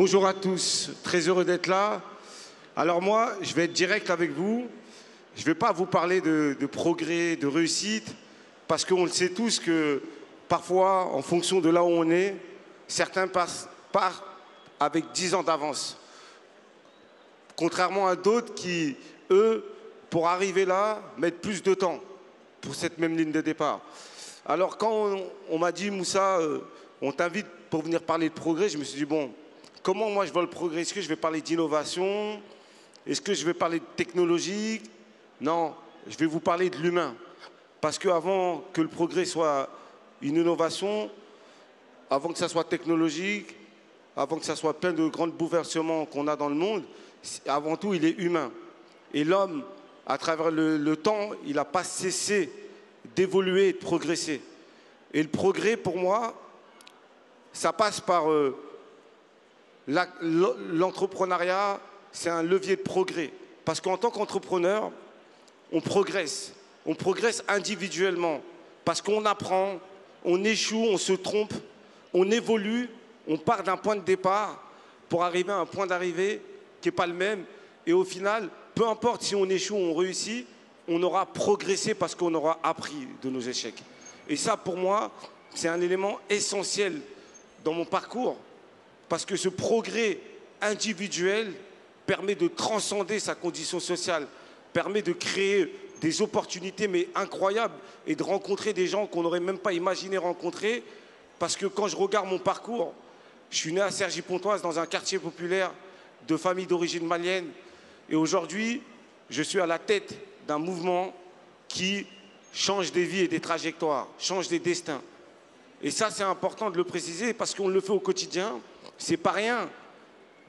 Bonjour à tous, très heureux d'être là. Alors moi, je vais être direct avec vous. Je ne vais pas vous parler de progrès, de réussite, parce qu'on le sait tous que parfois, en fonction de là où on est, certains partent avec 10 ans d'avance. Contrairement à d'autres qui, eux, pour arriver là, mettent plus de temps pour cette même ligne de départ. Alors quand on m'a dit, Moussa, on t'invite pour venir parler de progrès, je me suis dit, bon, comment moi je vois le progrès? Est-ce que je vais parler d'innovation? Est-ce que je vais parler de technologie? Non, je vais vous parler de l'humain. Parce qu'avant que le progrès soit une innovation, avant que ça soit technologique, avant que ça soit plein de grands bouleversements qu'on a dans le monde, avant tout, il est humain. Et l'homme, à travers le temps, il n'a pas cessé d'évoluer et de progresser. Et le progrès, pour moi, ça passe par l'entrepreneuriat, c'est un levier de progrès. Parce qu'en tant qu'entrepreneur, on progresse. On progresse individuellement. Parce qu'on apprend, on échoue, on se trompe, on évolue, on part d'un point de départ pour arriver à un point d'arrivée qui n'est pas le même. Et au final, peu importe si on échoue ou on réussit, on aura progressé parce qu'on aura appris de nos échecs. Et ça, pour moi, c'est un élément essentiel dans mon parcours. Parce que ce progrès individuel permet de transcender sa condition sociale, permet de créer des opportunités mais incroyables et de rencontrer des gens qu'on n'aurait même pas imaginé rencontrer. Parce que quand je regarde mon parcours, je suis né à Cergy-Pontoise dans un quartier populaire de famille d'origine malienne. Et aujourd'hui, je suis à la tête d'un mouvement qui change des vies et des trajectoires, change des destins. Et ça, c'est important de le préciser parce qu'on le fait au quotidien. C'est pas rien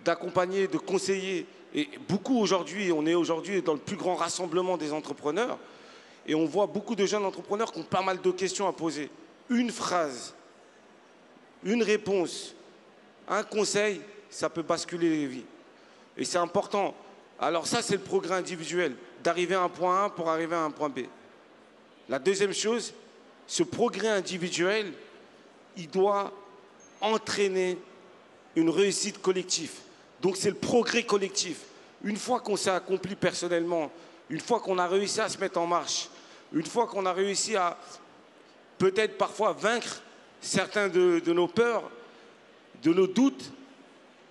d'accompagner, de conseiller. Et beaucoup aujourd'hui, on est aujourd'hui dans le plus grand rassemblement des entrepreneurs. Et on voit beaucoup de jeunes entrepreneurs qui ont pas mal de questions à poser. Une phrase, une réponse, un conseil, ça peut basculer les vies. Et c'est important. Alors ça, c'est le progrès individuel, d'arriver à un point A pour arriver à un point B. La deuxième chose, ce progrès individuel, il doit entraîner une réussite collective. Donc c'est le progrès collectif. Une fois qu'on s'est accompli personnellement, une fois qu'on a réussi à se mettre en marche, une fois qu'on a réussi à peut-être parfois vaincre certains de nos peurs, de nos doutes,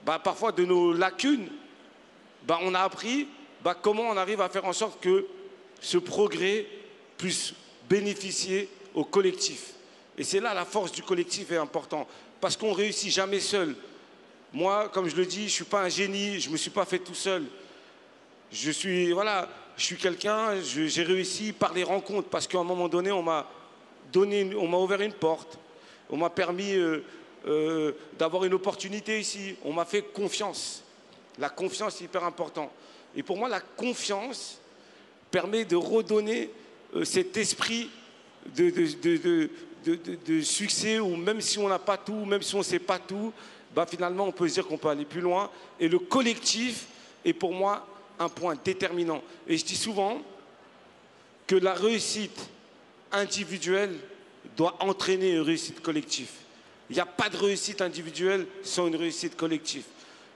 parfois de nos lacunes, on a appris comment on arrive à faire en sorte que ce progrès puisse bénéficier au collectif. Et c'est là la force du collectif est importante, parce qu'on ne réussit jamais seul. Moi, comme je le dis, je ne suis pas un génie, je ne me suis pas fait tout seul. Je suis quelqu'un, j'ai réussi par les rencontres, parce qu'à un moment donné, on m'a ouvert une porte, on m'a permis d'avoir une opportunité ici, on m'a fait confiance. La confiance est hyper importante. Et pour moi, la confiance permet de redonner cet esprit de succès, où même si on n'a pas tout, même si on ne sait pas tout, finalement, on peut se dire qu'on peut aller plus loin. Et le collectif est pour moi un point déterminant. Et je dis souvent que la réussite individuelle doit entraîner une réussite collective. Il n'y a pas de réussite individuelle sans une réussite collective.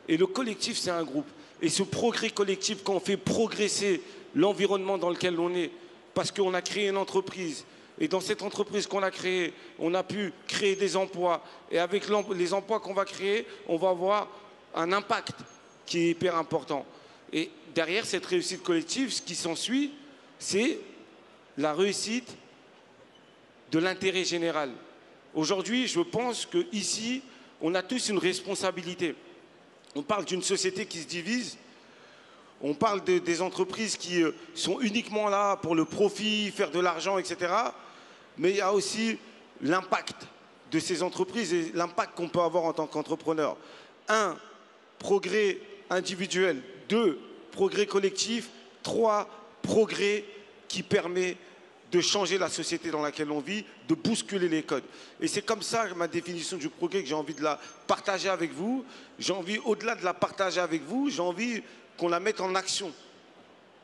Et le collectif, c'est un groupe. Et ce progrès collectif, quand on fait progresser l'environnement dans lequel on est, parce qu'on a créé une entreprise, et dans cette entreprise qu'on a créée, on a pu créer des emplois. Et avec les emplois qu'on va créer, on va avoir un impact qui est hyper important. Et derrière cette réussite collective, ce qui s'ensuit, c'est la réussite de l'intérêt général. Aujourd'hui, je pense qu'ici, on a tous une responsabilité. On parle d'une société qui se divise. On parle des entreprises qui sont uniquement là pour le profit, faire de l'argent, etc. Mais il y a aussi l'impact de ces entreprises et l'impact qu'on peut avoir en tant qu'entrepreneur. 1, progrès individuel. 2, progrès collectif. 3, progrès qui permet de changer la société dans laquelle on vit, de bousculer les codes. Et c'est comme ça ma définition du progrès que j'ai envie de la partager avec vous. J'ai envie, au-delà de la partager avec vous, j'ai envie qu'on la mette en action.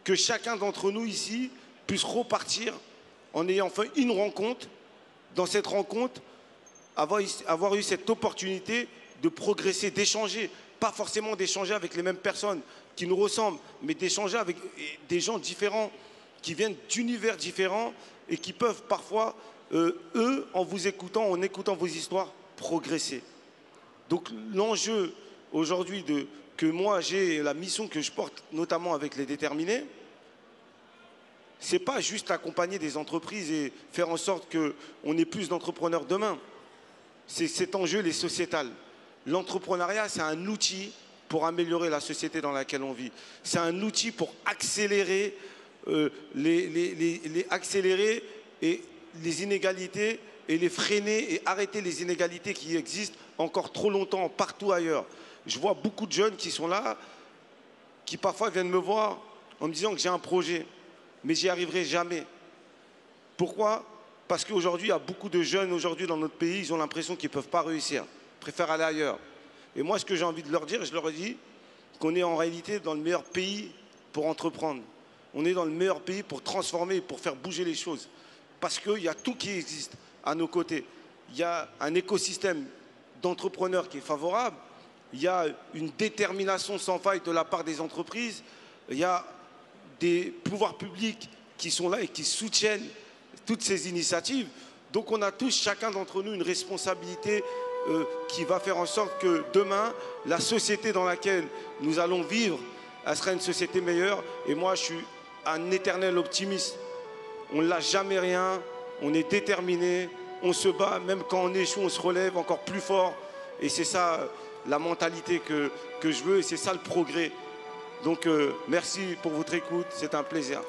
Que chacun d'entre nous ici puisse repartir en ayant fait une rencontre. Dans cette rencontre, avoir eu cette opportunité de progresser, d'échanger. pas forcément d'échanger avec les mêmes personnes qui nous ressemblent, mais d'échanger avec des gens différents, qui viennent d'univers différents et qui peuvent parfois, eux, en vous écoutant, en écoutant vos histoires, progresser. Donc l'enjeu aujourd'hui que moi j'ai, la mission que je porte notamment avec les déterminés, c'est pas juste accompagner des entreprises et faire en sorte qu'on ait plus d'entrepreneurs demain. C'est cet enjeu, les sociétales. L'entrepreneuriat, c'est un outil pour améliorer la société dans laquelle on vit. C'est un outil pour accélérer, accélérer les inégalités et les freiner et arrêter les inégalités qui existent encore trop longtemps partout ailleurs. Je vois beaucoup de jeunes qui sont là, qui parfois viennent me voir en me disant que j'ai un projet, mais j'y arriverai jamais. Pourquoi? Parce qu'aujourd'hui, il y a beaucoup de jeunes aujourd'hui dans notre pays, ils ont l'impression qu'ils ne peuvent pas réussir, préfèrent aller ailleurs. Et moi, ce que j'ai envie de leur dire, je leur ai dit qu'on est en réalité dans le meilleur pays pour entreprendre. On est dans le meilleur pays pour transformer, pour faire bouger les choses. Parce qu'il y a tout qui existe à nos côtés. Il y a un écosystème d'entrepreneurs qui est favorable. Il y a une détermination sans faille de la part des entreprises. Il y a des pouvoirs publics qui sont là et qui soutiennent toutes ces initiatives. Donc on a tous, chacun d'entre nous, une responsabilité qui va faire en sorte que demain, la société dans laquelle nous allons vivre, elle sera une société meilleure. Et moi, je suis un éternel optimiste. On ne lâche jamais rien, on est déterminé, on se bat, même quand on échoue, on se relève encore plus fort. Et c'est ça la mentalité que je veux et c'est ça le progrès. Donc merci pour votre écoute, c'est un plaisir.